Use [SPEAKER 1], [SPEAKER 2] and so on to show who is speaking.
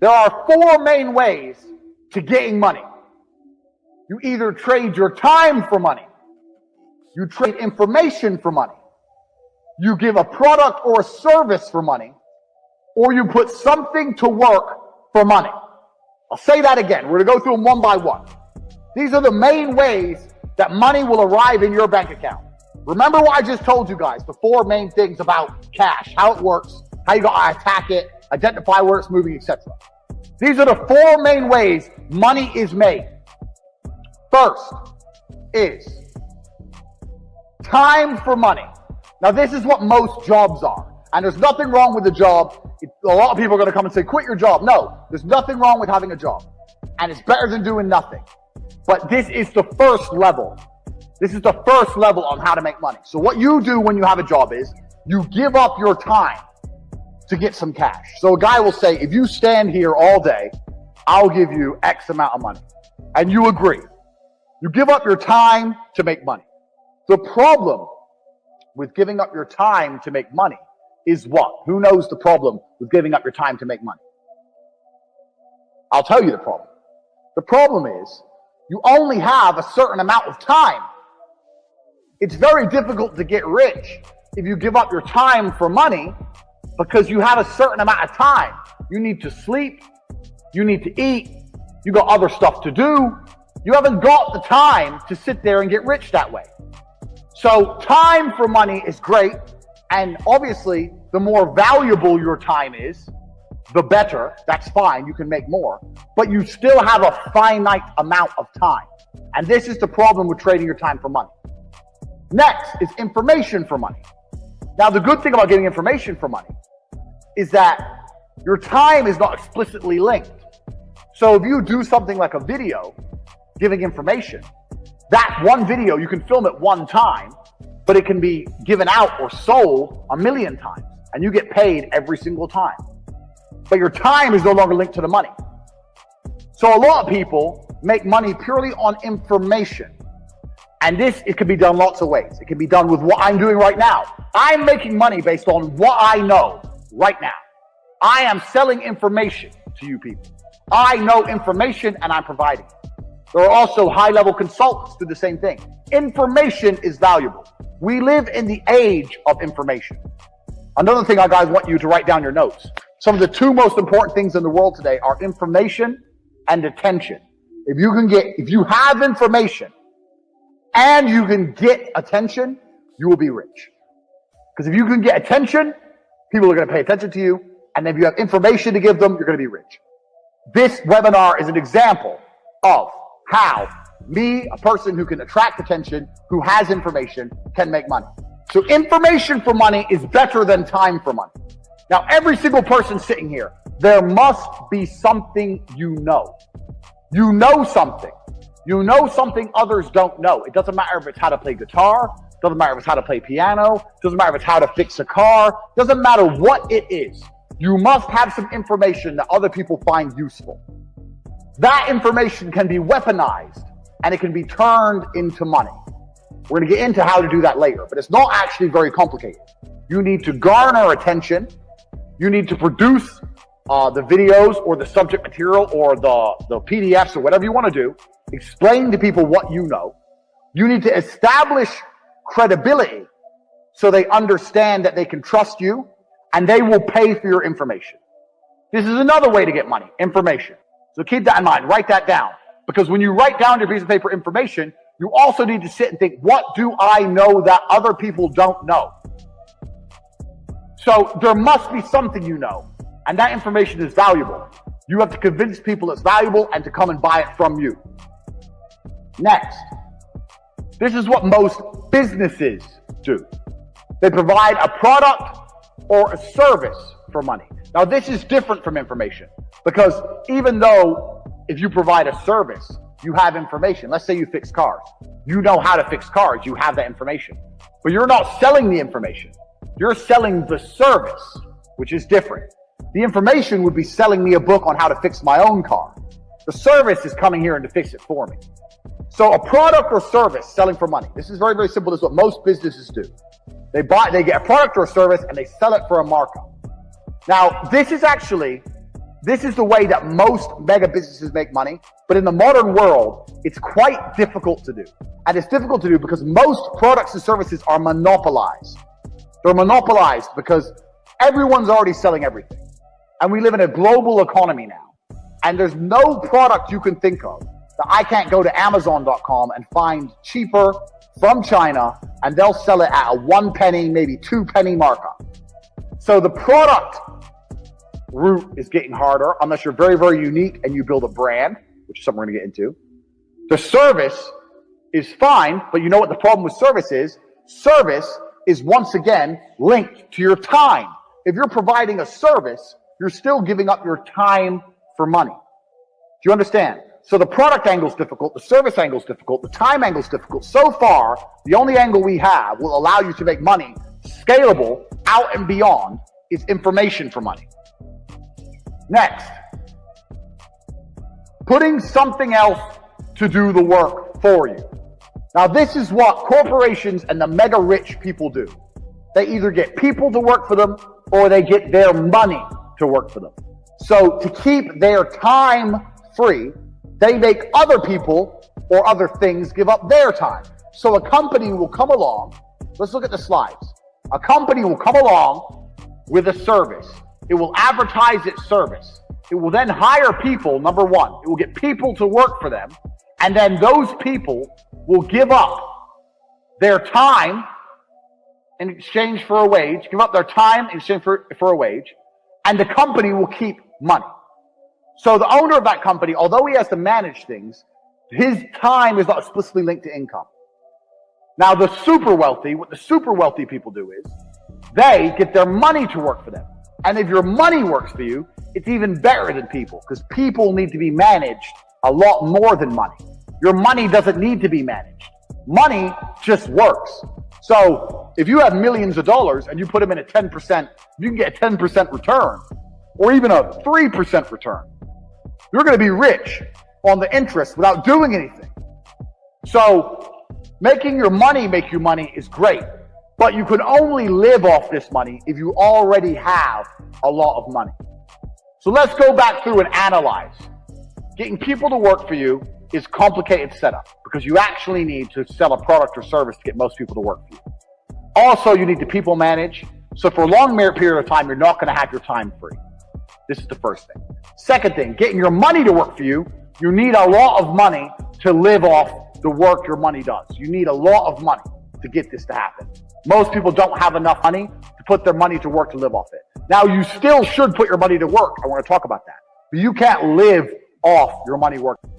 [SPEAKER 1] There are four main ways to getting money. You either trade your time for money, you trade information for money, you give a product or a service for money, or you put something to work for money. I'll say that again. We're going to go through them one by one. These are the main ways that money will arrive in your bank account. Remember what I just told you guys, the four main things about cash, how it works, how you gotta attack it, identify where it's moving, etc. These are the four main ways money is made. First is time for money. Now this is what most jobs are. And there's nothing wrong with the job. A lot of people are going to come and say, quit your job. No, there's nothing wrong with having a job. And it's better than doing nothing. But this is the first level. This is the first level on how to make money. So what you do when you have a job is you give up your time to get some cash. So a guy will say, if you stand here all day, I'll give you X amount of money. And you agree. You give up your time to make money. The problem with giving up your time to make money is what? Who knows the problem with giving up your time to make money? I'll tell you the problem. The problem is you only have a certain amount of time. It's very difficult to get rich if you give up your time for money because you have a certain amount of time. You need to sleep. You need to eat. You got other stuff to do. You haven't got the time to sit there and get rich that way. So time for money is great. And obviously, the more valuable your time is, the better. That's fine. You can make more. But you still have a finite amount of time. And this is the problem with trading your time for money. Next is information for money. Now, the good thing about getting information for money is that your time is not explicitly linked. So if you do something like a video giving information, that one video, you can film it one time, but it can be given out or sold 1,000,000 times, and you get paid every single time. But your time is no longer linked to the money. So a lot of people make money purely on information. And it can be done lots of ways. It can be done with what I'm doing right now. I'm making money based on what I know right now. I am selling information to you people. I know information and I'm providing it. There are also high-level consultants who do the same thing. Information is valuable. We live in the age of information. Another thing, guys, want you to write down your notes. Some of the two most important things in the world today are information and attention. If you have information and you can get attention, you will be rich. Because if you can get attention, people are going to pay attention to you. And if you have information to give them, you're going to be rich. This webinar is an example of how me, a person who can attract attention, who has information, can make money. So information for money is better than time for money. Now, every single person sitting here, there must be something you know. You know something. You know something others don't know. It doesn't matter if it's how to play guitar. Doesn't matter if it's how to play piano. Doesn't matter if it's how to fix a car. Doesn't matter what it is. You must have some information that other people find useful. That information can be weaponized and it can be turned into money. We're going to get into how to do that later, but it's not actually very complicated. You need to garner attention. You need to produce the videos or the subject material or the PDFs or whatever you want to do. Explain to people what you know. You need to establish credibility so they understand that they can trust you and they will pay for your information. This is another way to get money, information. So keep that in mind. Write that down. Because when you write down your piece of paper information, you also need to sit and think, what do I know that other people don't know? So there must be something you know, and that information is valuable. You have to convince people it's valuable and to come and buy it from you. Next, this is what most businesses do. They provide a product or a service for money. Now, this is different from information because even though if you provide a service, you have information. Let's say you fix cars. You know how to fix cars. You have that information. But you're not selling the information. You're selling the service, which is different. The information would be selling me a book on how to fix my own car. The service is coming here and to fix it for me. So a product or service selling for money. This is very, very simple. This is what most businesses do. They get a product or a service and they sell it for a markup. Now, this is actually This is the way that most mega businesses make money, but in the modern world, it's quite difficult to do. And it's difficult to do because most products and services are monopolized. They're monopolized because everyone's already selling everything. And we live in a global economy now. And there's no product you can think of that I can't go to Amazon.com and find cheaper from China, and they'll sell it at a 1 penny, maybe 2 penny markup. So the product route is getting harder unless you're very, very unique and you build a brand, which is something we're going to get into. The service is fine, but you know what the problem with service is? Service is once again linked to your time. If you're providing a service, you're still giving up your time for money. Do you understand? So the product angle is difficult, the service angle is difficult, the time angle is difficult. So far, the only angle we have will allow you to make money scalable out and beyond is information for money. Next, putting something else to do the work for you. Now, this is what corporations and the mega rich people do. They either get people to work for them or they get their money to work for them. So to keep their time free, they make other people or other things give up their time. So a company will come along. Let's look at the slides. A company will come along with a service. It will advertise its service. It will then hire people, number one. It will get people to work for them. And then those people will give up their time in exchange for a wage, give up their time in exchange for a wage, and the company will keep money. So the owner of that company, although he has to manage things, his time is not explicitly linked to income. Now the super wealthy, what the super wealthy people do is, they get their money to work for them. And if your money works for you, it's even better than people, because people need to be managed a lot more than money. Your money doesn't need to be managed. Money just works. So if you have millions of dollars and you put them in at 10%, you can get a 10% return or even a 3% return. You're going to be rich on the interest without doing anything. So making your money make you money is great, but you can only live off this money if you already have a lot of money. So let's go back through and analyze. Getting people to work for you is complicated setup because you actually need to sell a product or service to get most people to work for you. Also, you need to people manage. So for a long period of time, you're not going to have your time free. This is the first thing. Second thing, getting your money to work for you, you need a lot of money to live off the work your money does. You need a lot of money to get this to happen. Most people don't have enough money to put their money to work to live off it. Now, you still should put your money to work. I want to talk about that. But you can't live off your money working.